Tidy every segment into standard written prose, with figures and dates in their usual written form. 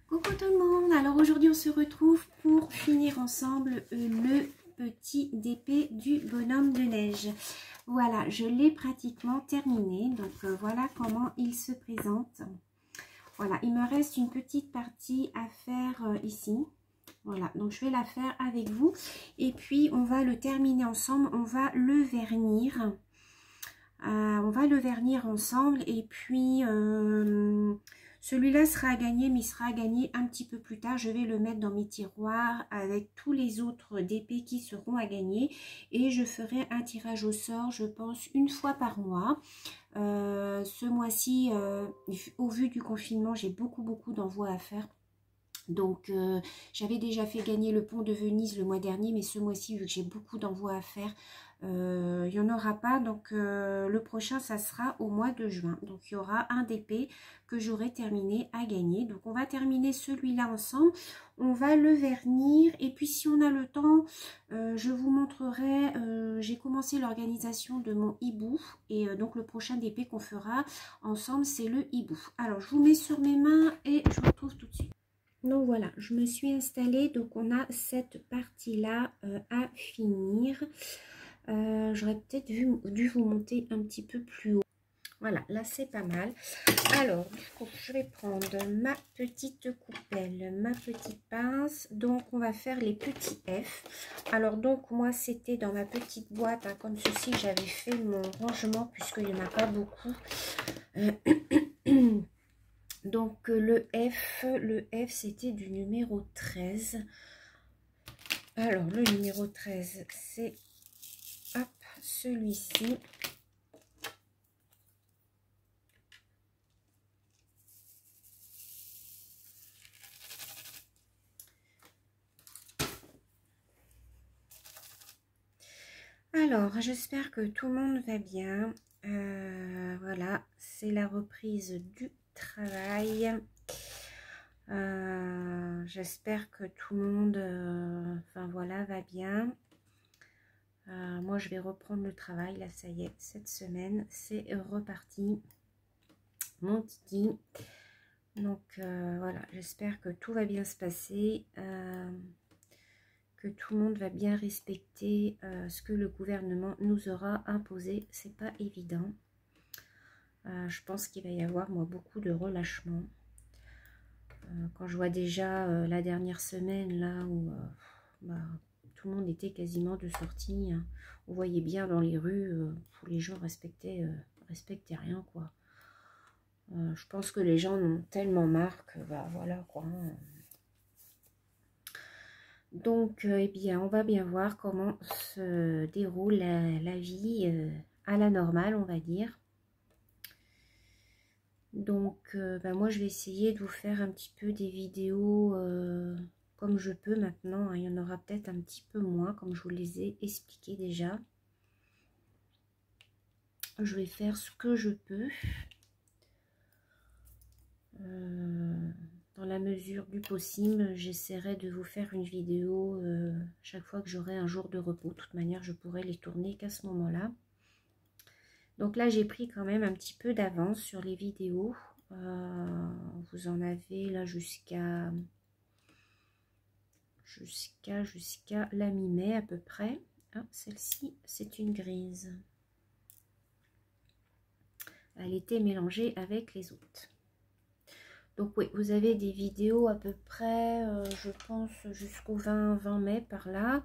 Coucou tout le monde, alors aujourd'hui on se retrouve pour finir ensemble le petit DP du bonhomme de neige. Voilà, je l'ai pratiquement terminé, donc voilà comment il se présente. Voilà, il me reste une petite partie à faire ici. Voilà, donc je vais la faire avec vous et puis on va le terminer ensemble, on va le vernir. On va le vernir ensemble et puis celui-là sera à gagner, mais il sera à gagner un petit peu plus tard. Je vais le mettre dans mes tiroirs avec tous les autres DP qui seront à gagner. Et je ferai un tirage au sort, je pense, une fois par mois. Ce mois-ci, au vu du confinement, j'ai beaucoup d'envois à faire. Donc, j'avais déjà fait gagner le pont de Venise le mois dernier, mais ce mois-ci, vu que j'ai beaucoup d'envois à faire, il n'y en aura pas. Donc, le prochain, ça sera au mois de juin. Donc, il y aura un DP que j'aurai terminé à gagner. Donc, on va terminer celui-là ensemble. On va le vernir. Et puis, si on a le temps, je vous montrerai. J'ai commencé l'organisation de mon hibou. Et donc, le prochain DP qu'on fera ensemble, c'est le hibou. Alors, je vous mets sur mes mains et je vous retrouve tout de suite. Donc voilà, je me suis installée, donc on a cette partie-là à finir. J'aurais peut-être dû vous monter un petit peu plus haut. Voilà, là c'est pas mal. Alors, du coup, je vais prendre ma petite coupelle, ma petite pince. Donc, on va faire les petits F. Alors, donc, moi, c'était dans ma petite boîte, hein, comme ceci, que j'avais fait mon rangement, puisqu'il n'y en a pas beaucoup. Donc le F c'était du numéro 13. Alors le numéro 13 c'est celui-ci. Alors j'espère que tout le monde va bien. Voilà, c'est la reprise du travail. J'espère que tout le monde enfin voilà, va bien. Moi je vais reprendre le travail là, ça y est, cette semaine c'est reparti mon titi. Donc voilà, j'espère que tout va bien se passer, que tout le monde va bien respecter ce que le gouvernement nous aura imposé. C'est pas évident. Je pense qu'il va y avoir beaucoup de relâchement. Quand je vois déjà la dernière semaine là où tout le monde était quasiment de sortie, hein, on voyait bien dans les rues où les gens respectaient rien quoi. Je pense que les gens en ont tellement marre que voilà quoi. Donc eh bien on va bien voir comment se déroule la vie à la normale, on va dire. Donc moi je vais essayer de vous faire un petit peu des vidéos comme je peux maintenant, hein. Il y en aura peut-être un petit peu moins comme je vous les ai expliqué déjà. Je vais faire ce que je peux dans la mesure du possible. J'essaierai de vous faire une vidéo chaque fois que j'aurai un jour de repos. De toute manière je pourrai les tourner qu'à ce moment là. Donc là j'ai pris quand même un petit peu d'avance sur les vidéos. Vous en avez là jusqu'à la mi-mai à peu près. Ah, celle-ci c'est une grise. Elle était mélangée avec les autres. Donc oui, vous avez des vidéos à peu près, je pense, jusqu'au 20 mai par là.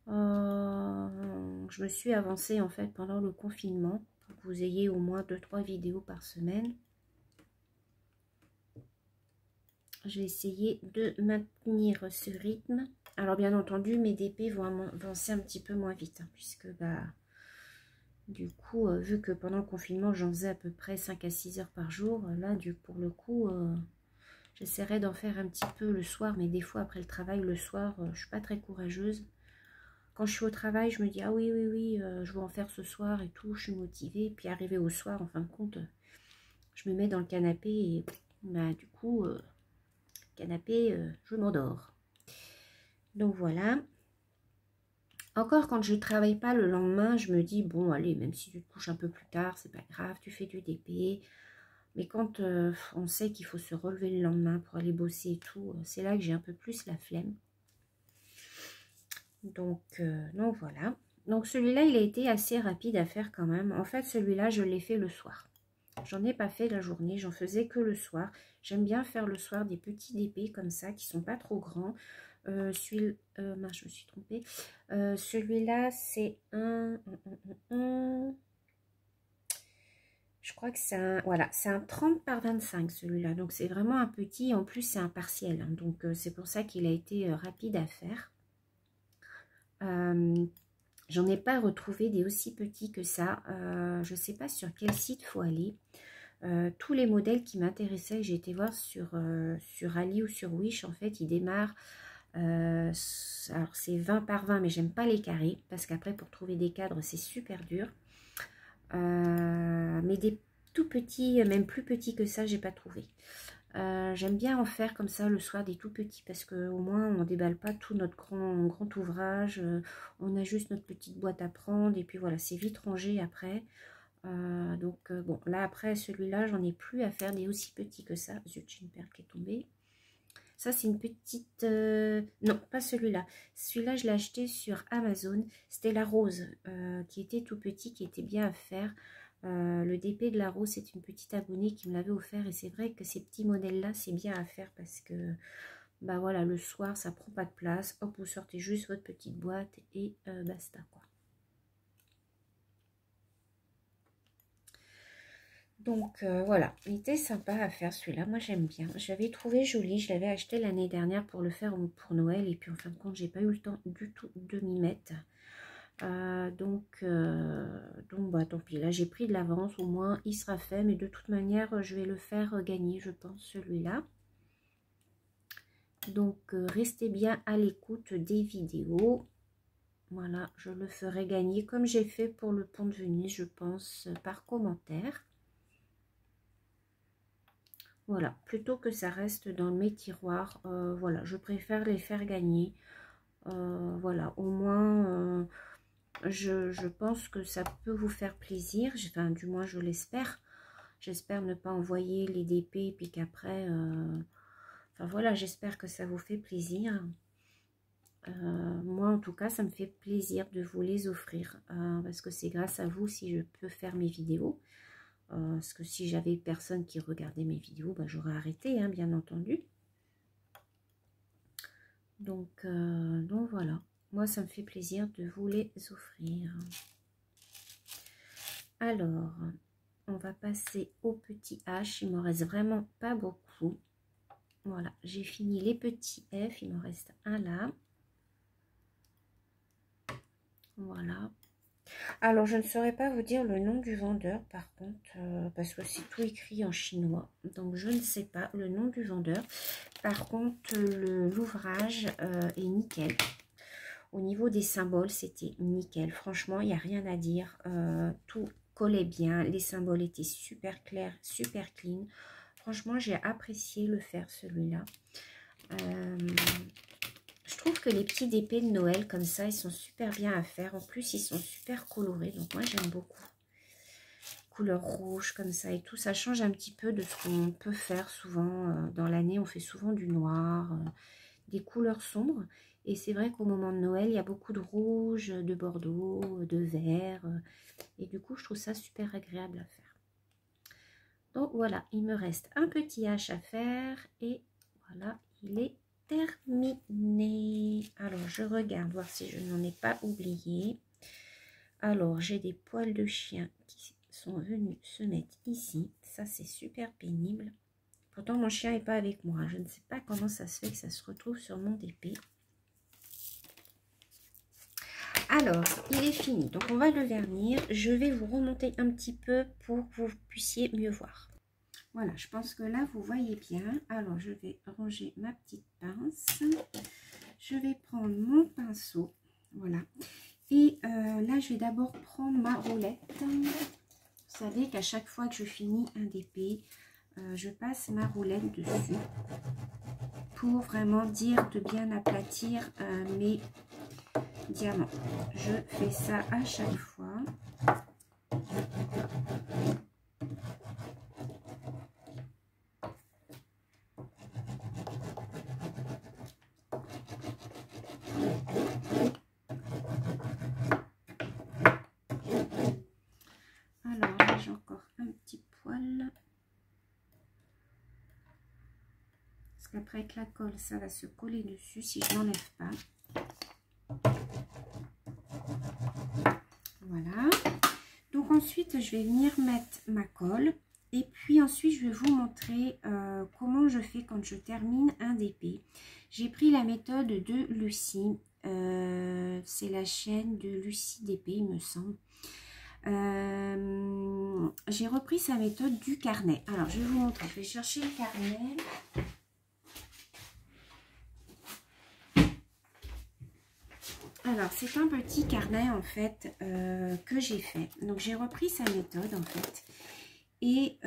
Je me suis avancée en fait pendant le confinement pour que vous ayez au moins 2-3 vidéos par semaine. Je vais essayer de maintenir ce rythme. Alors bien entendu, mes DP vont avancer un petit peu moins vite, hein, puisque du coup, vu que pendant le confinement, j'en faisais à peu près 5 à 6 heures par jour, là, pour le coup, j'essaierai d'en faire un petit peu le soir, mais des fois, après le travail, le soir, je suis pas très courageuse. Quand je suis au travail, je me dis, ah oui, je vais en faire ce soir et tout, je suis motivée. Puis arrivé au soir, en fin de compte, je me mets dans le canapé et du coup, canapé, je m'endors. Donc voilà. Encore quand je ne travaille pas le lendemain, je me dis, bon, allez, même si tu te couches un peu plus tard, c'est pas grave, tu fais du DP. Mais quand on sait qu'il faut se relever le lendemain pour aller bosser et tout, c'est là que j'ai un peu plus la flemme. Donc voilà. Donc celui-là, il a été assez rapide à faire quand même. En fait, celui-là, je l'ai fait le soir. J'en ai pas fait la journée, j'en faisais que le soir. J'aime bien faire le soir des petits DP comme ça, qui sont pas trop grands. Je me suis trompée. Celui-là, c'est je crois que c'est un, voilà, c'est un 30 par 25 celui-là. Donc c'est vraiment un petit, en plus c'est un partiel. Hein, donc c'est pour ça qu'il a été rapide à faire. J'en ai pas retrouvé des aussi petits que ça. Je sais pas sur quel site faut aller. Tous les modèles qui m'intéressaient, que j'ai été voir sur Ali ou sur Wish, en fait, ils démarrent. Alors c'est 20 par 20, mais j'aime pas les carrés parce qu'après pour trouver des cadres c'est super dur. Mais des tout petits, même plus petits que ça, j'ai pas trouvé. J'aime bien en faire comme ça le soir des tout petits parce que au moins on déballe pas tout notre grand ouvrage. On a juste notre petite boîte à prendre et puis voilà, c'est vite rangé après. Bon, là après celui-là, j'en ai plus à faire des aussi petits que ça. Zut, j'ai une perle qui est tombée. Ça, c'est une petite... non, pas celui-là. Celui-là, je l'ai acheté sur Amazon. C'était la rose qui était tout petit, qui était bien à faire. Le DP de la rose, c'est une petite abonnée qui me l'avait offert. Et c'est vrai que ces petits modèles-là, c'est bien à faire parce que... Bah voilà, le soir, ça prend pas de place. Hop, vous sortez juste votre petite boîte et basta, quoi. Donc voilà, il était sympa à faire celui-là, moi j'aime bien. J'avais trouvé joli, je l'avais acheté l'année dernière pour le faire pour Noël et puis en fin de compte j'ai pas eu le temps du tout de m'y mettre. Donc bah tant pis, là j'ai pris de l'avance, au moins il sera fait, mais de toute manière je vais le faire gagner je pense celui-là. Donc restez bien à l'écoute des vidéos. Voilà, je le ferai gagner comme j'ai fait pour le pont de Venise je pense par commentaire. Voilà, plutôt que ça reste dans mes tiroirs, voilà, je préfère les faire gagner. Voilà, au moins, je pense que ça peut vous faire plaisir. Enfin, du moins, je l'espère. J'espère ne pas envoyer les DP et puis qu'après... enfin, voilà, j'espère que ça vous fait plaisir. Moi, en tout cas, ça me fait plaisir de vous les offrir. Parce que c'est grâce à vous si je peux faire mes vidéos. Parce que si j'avais personne qui regardait mes vidéos, bah, j'aurais arrêté, hein, bien entendu. Donc voilà, moi ça me fait plaisir de vous les offrir. Alors, on va passer au petit H. Il me reste vraiment pas beaucoup. Voilà, j'ai fini les petits F. Il me reste un là. Voilà. Alors, je ne saurais pas vous dire le nom du vendeur, par contre, parce que c'est tout écrit en chinois. Donc, je ne sais pas le nom du vendeur. Par contre, l'ouvrage est nickel. Au niveau des symboles, c'était nickel. Franchement, il n'y a rien à dire. Tout collait bien. Les symboles étaient super clairs, super clean. Franchement, j'ai apprécié le faire, celui-là. Je trouve que les petits DP de Noël comme ça, ils sont super bien à faire. En plus, ils sont super colorés. Donc, moi, j'aime beaucoup. Couleur rouge comme ça et tout. Ça change un petit peu de ce qu'on peut faire souvent dans l'année. On fait souvent du noir, des couleurs sombres. Et c'est vrai qu'au moment de Noël, il y a beaucoup de rouge, de bordeaux, de vert. Et du coup, je trouve ça super agréable à faire. Donc, voilà, il me reste un petit H à faire. Et voilà, il est terminé. Alors, je regarde, voir si je n'en ai pas oublié. Alors, j'ai des poils de chien qui sont venus se mettre ici. Ça, c'est super pénible. Pourtant, mon chien n'est pas avec moi. Je ne sais pas comment ça se fait que ça se retrouve sur mon DP. Alors, il est fini. Donc, on va le vernir. Je vais vous remonter un petit peu pour que vous puissiez mieux voir. Voilà, je pense que là, vous voyez bien. Alors, je vais ranger ma petite pince. Je vais prendre mon pinceau. Voilà. Et là, je vais d'abord prendre ma roulette. Vous savez qu'à chaque fois que je finis un DP, je passe ma roulette dessus pour vraiment dire de bien aplatir mes diamants. Je fais ça à chaque fois. qu'après avec la colle, ça va se coller dessus si je n'enlève pas. Voilà. Donc ensuite, je vais venir mettre ma colle. Et puis ensuite, je vais vous montrer comment je fais quand je termine un DP. J'ai pris la méthode de Lucie. C'est la chaîne de Lucie DP, il me semble. J'ai repris sa méthode du carnet. Alors, je vais vous montrer. Je vais chercher le carnet. Alors, c'est un petit carnet, en fait, que j'ai fait. Donc, j'ai repris sa méthode, en fait. Et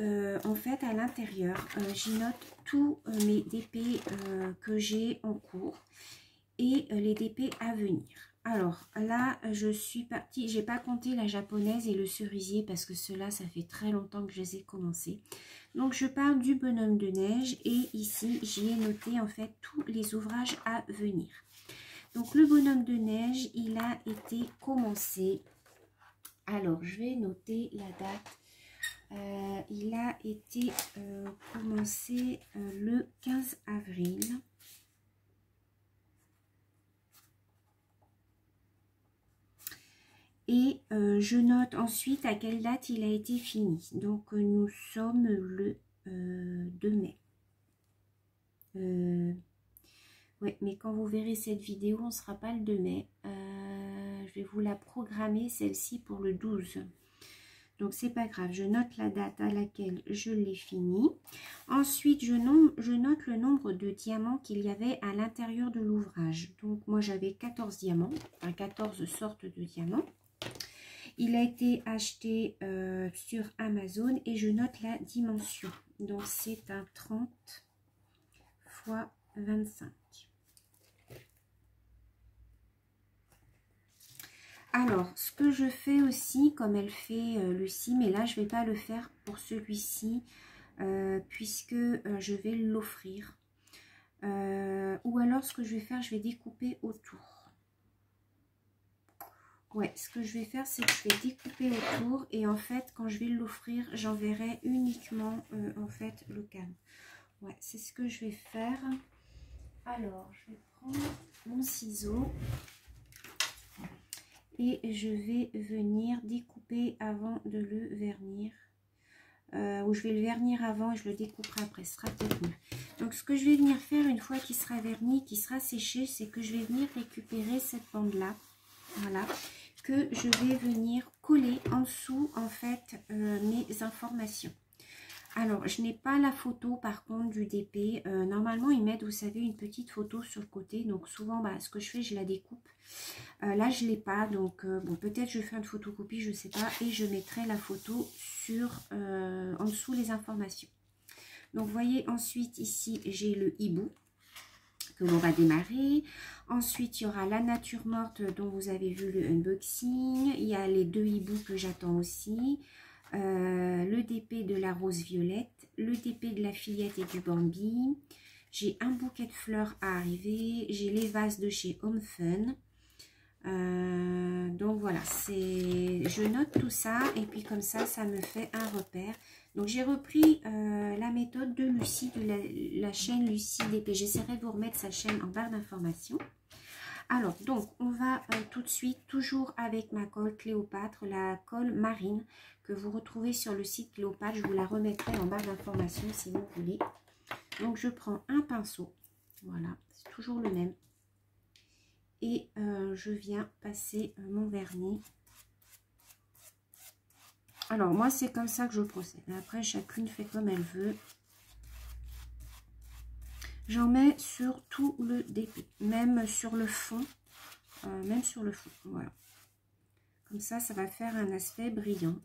en fait, à l'intérieur, j'y note tous mes DP que j'ai en cours et les DP à venir. Alors là, je suis partie, j'ai pas compté la japonaise et le cerisier parce que cela, ça fait très longtemps que je les ai commencés. Donc, je pars du bonhomme de neige et ici, j'y ai noté en fait tous les ouvrages à venir. Donc, le bonhomme de neige, il a été commencé. Alors, je vais noter la date. Il a été commencé le 15 avril. Et je note ensuite à quelle date il a été fini. Donc, nous sommes le 2 mai. Ouais, mais quand vous verrez cette vidéo, on ne sera pas le 2 mai. Je vais vous la programmer, celle-ci, pour le 12. Donc, c'est pas grave. Je note la date à laquelle je l'ai fini. Ensuite, je note le nombre de diamants qu'il y avait à l'intérieur de l'ouvrage. Donc, moi, j'avais 14 diamants, enfin 14 sortes de diamants. Il a été acheté sur Amazon et je note la dimension. Donc, c'est un 30 x 25. Alors, ce que je fais aussi, comme elle fait Lucie, mais là, je ne vais pas le faire pour celui-ci, puisque je vais l'offrir. Ou alors, ce que je vais faire, je vais découper autour. Ouais, ce que je vais faire, c'est que je vais découper autour et en fait, quand je vais l'offrir, j'enverrai uniquement en fait le cadre. Ouais, c'est ce que je vais faire. Alors, je vais prendre mon ciseau et je vais venir découper avant de le vernir. Ou je vais le vernir avant et je le découperai après, ce sera peut-être mieux. Donc, ce que je vais venir faire une fois qu'il sera verni, qu'il sera séché, c'est que je vais venir récupérer cette bande-là. Voilà. Que je vais venir coller en dessous en fait mes informations. Alors je n'ai pas la photo par contre du DP. Normalement ils mettent, vous savez, une petite photo sur le côté, donc souvent ce que je fais, je la découpe. Là je l'ai pas, donc bon, peut-être je fais une photocopie, je sais pas, et je mettrai la photo sur en dessous les informations. Donc vous voyez, ensuite ici j'ai le hibou que l'on va démarrer. Ensuite, il y aura la nature morte dont vous avez vu le unboxing. Il y a les 2 hiboux que j'attends aussi. Le DP de la rose violette. Le DP de la fillette et du Bambi. J'ai un bouquet de fleurs à arriver. J'ai les vases de chez Home Fun. Donc voilà, je note tout ça et puis comme ça, ça me fait un repère. Donc j'ai repris la méthode de Lucie, de la chaîne Lucie DP. J'essaierai de vous remettre sa chaîne en barre d'informations. Alors donc on va tout de suite, toujours avec ma colle Cléopâtre, la colle marine que vous retrouvez sur le site Cléopâtre. Je vous la remettrai en barre d'informations si vous voulez. Donc je prends un pinceau, voilà, c'est toujours le même. Et je viens passer mon vernis. Alors moi c'est comme ça que je procède. Après chacune fait comme elle veut. J'en mets sur tout le DP, même sur le fond. Voilà. Comme ça, ça va faire un aspect brillant.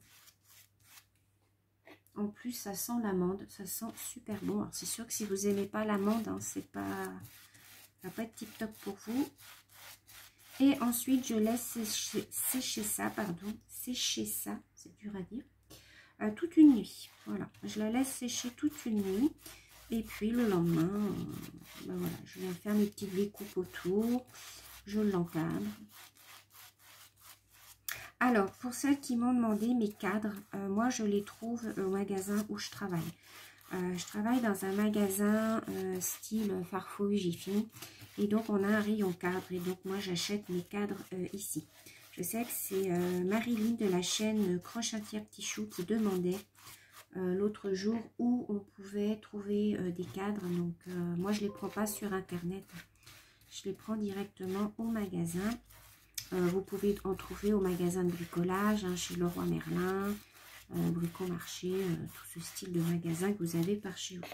En plus, ça sent l'amande, ça sent super bon. C'est sûr que si vous n'aimez pas l'amande, hein, ça va pas être tip top pour vous. Et ensuite, je laisse sécher ça, c'est dur à dire, toute une nuit. Voilà, je la laisse sécher toute une nuit. Et puis le lendemain, ben voilà, je viens faire mes petites découpes autour. Je l'encadre. Alors, pour celles qui m'ont demandé mes cadres, moi je les trouve au magasin où je travaille. Je travaille dans un magasin style Farfouille, Jiffy. Et donc, on a un rayon cadre. Et donc, moi, j'achète mes cadres ici. Je sais que c'est Marilyn de la chaîne Crochetière Petit Chou qui demandait l'autre jour où on pouvait trouver des cadres. Donc, moi, je ne les prends pas sur Internet. Je les prends directement au magasin. Vous pouvez en trouver au magasin de bricolage, hein, chez Leroy Merlin, Bricomarché, tout ce style de magasin que vous avez par chez vous.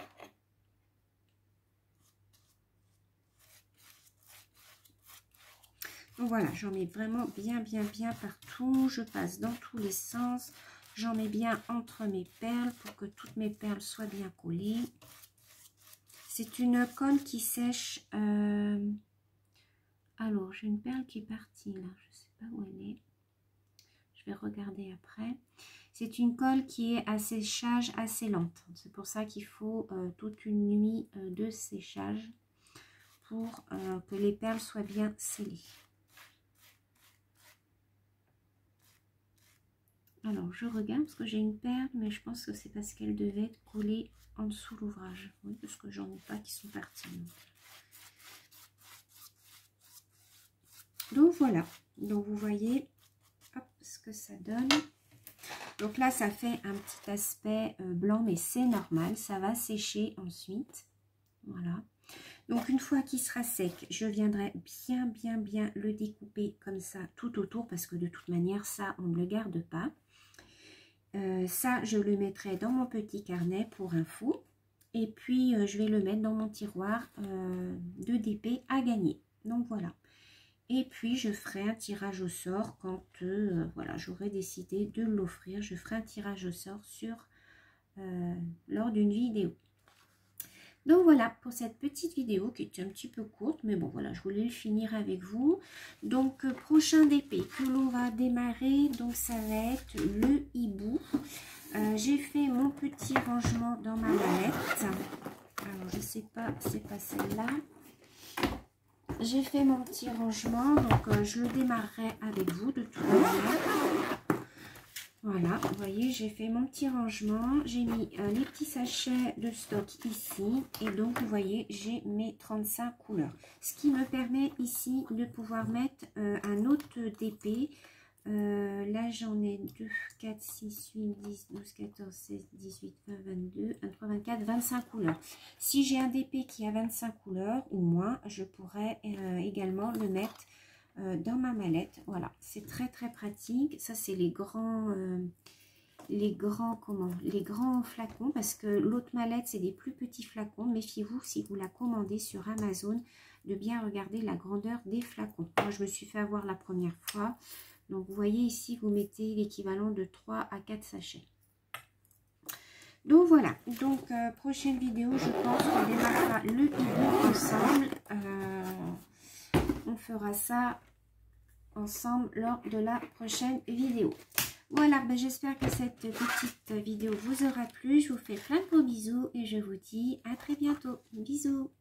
Donc voilà, j'en mets vraiment bien partout. Je passe dans tous les sens. J'en mets bien entre mes perles pour que toutes mes perles soient bien collées. C'est une colle qui sèche. Alors, j'ai une perle qui est partie là. Je ne sais pas où elle est. Je vais regarder après. C'est une colle qui est à séchage assez lente. C'est pour ça qu'il faut toute une nuit de séchage pour que les perles soient bien scellées. Alors, je regarde parce que j'ai une perle, mais je pense que c'est parce qu'elle devait être collée en dessous l'ouvrage. Oui, parce que j'en ai pas qui sont partis. Donc, voilà. Donc, vous voyez hop, ce que ça donne. Donc là, ça fait un petit aspect blanc, mais c'est normal. Ça va sécher ensuite. Voilà. Donc, une fois qu'il sera sec, je viendrai bien le découper comme ça tout autour parce que de toute manière, ça, on ne le garde pas. Ça, je le mettrai dans mon petit carnet pour info. Et puis, je vais le mettre dans mon tiroir de DP à gagner. Donc, voilà. Et puis, je ferai un tirage au sort quand voilà, j'aurai décidé de l'offrir. Je ferai un tirage au sort lors d'une vidéo. Donc, voilà pour cette petite vidéo qui est un petit peu courte. Mais bon, voilà, je voulais le finir avec vous. Donc, prochain DP que l'on va démarrer. Donc, ça va être le hibou. J'ai fait mon petit rangement dans ma mallette. Alors, je sais pas, c'est pas celle-là. J'ai fait mon petit rangement, donc je le démarrerai avec vous de toute manière. Voilà, vous voyez, j'ai fait mon petit rangement. J'ai mis les petits sachets de stock ici. Et donc, vous voyez, j'ai mes 35 couleurs. Ce qui me permet ici de pouvoir mettre un autre DP. Là, j'en ai 2, 4, 6, 8, 10, 12, 14, 16, 18, 20, 22, 23, 24, 25 couleurs. Si j'ai un DP qui a 25 couleurs ou moins, je pourrais également le mettre dans ma mallette. Voilà, c'est très pratique. Ça, c'est les grands flacons parce que l'autre mallette, c'est des plus petits flacons. Méfiez-vous si vous la commandez sur Amazon de bien regarder la grandeur des flacons. Moi, je me suis fait avoir la première fois. Donc, vous voyez ici, vous mettez l'équivalent de 3 à 4 sachets. Donc, voilà. Donc, prochaine vidéo, je pense qu'on démarrera le hibou ensemble. On fera ça ensemble lors de la prochaine vidéo. Voilà, ben, j'espère que cette petite vidéo vous aura plu. Je vous fais plein de gros bisous et je vous dis à très bientôt. Bisous.